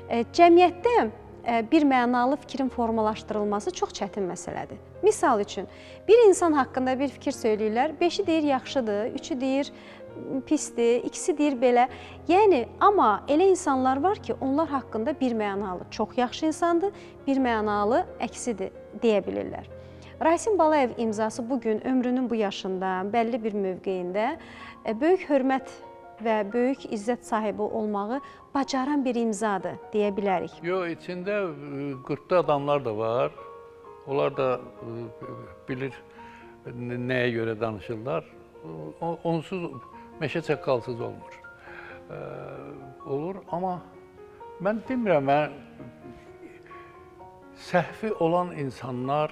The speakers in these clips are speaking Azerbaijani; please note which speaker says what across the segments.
Speaker 1: Cəmiyyətdə bir mənalı fikrin formalaşdırılması çox çətin məsələdir. Misal üçün, bir insan haqqında bir fikir söyləyirlər, 5-i deyir yaxşıdır, 3-ü deyir pisdir, ikisi deyir belə. Yəni, amma elə insanlar var ki, onlar haqqında bir mənalı çox yaxşı insandır, bir mənalı əksidir deyə bilirlər. Rasim Balayev imzası bugün ömrünün bu yaşında, bəlli bir mövqeyində böyük hörmət və böyük izzət sahibi olmağı bacaran bir imzadır deyə bilərik.
Speaker 2: Yox, içində qırtlı adamlar da var. Onlar da bilir nəyə görə danışırlar. Onsuz meşə çaqqalsız olmur. Olur, amma mən demirəm, səhvi olan insanlar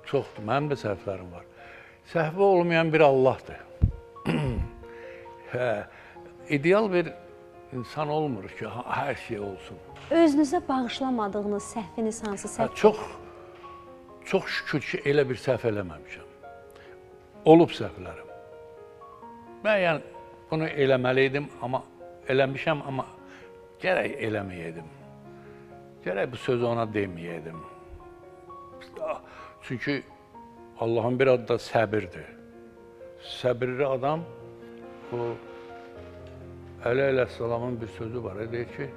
Speaker 2: çoxdur, mənim də səhvlərim var. Səhvi olmayan bir Allahdır. İdeal bir insan olmur ki, hər şey olsun.
Speaker 1: Özünüzə bağışlamadığınız səhviniz hansı səhv?
Speaker 2: Çox şükür ki, elə bir səhv eləməmişəm. Olub səhvlərim. Mən bunu eləməliydim, amma eləmişəm, amma gərək eləməyəydim. Gərək bu sözü ona deməyəydim. Çünki Allahın bir adı da səbirdir. Səbirli adam, o Əli əleyhissalamın bir sözü var, deyir ki,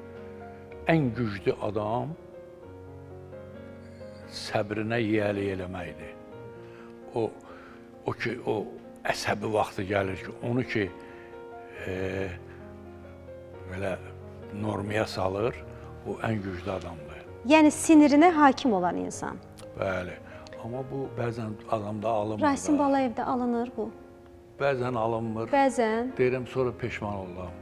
Speaker 2: ən güclü adam səbrinə yiyəlik eləməkdir. O ki, o əsəbi vaxtı gəlir ki, onu ki, belə normaya salır, o ən güclü adamdır.
Speaker 1: Yəni, sinirinə hakim olan insan.
Speaker 2: Bəli, amma bu bəzən adamda alınmır.
Speaker 1: Rasim Balayevdə alınır bu.
Speaker 2: Bəzən alınmır.
Speaker 1: Bəzən.
Speaker 2: Deyirəm, sonra peşman oldum.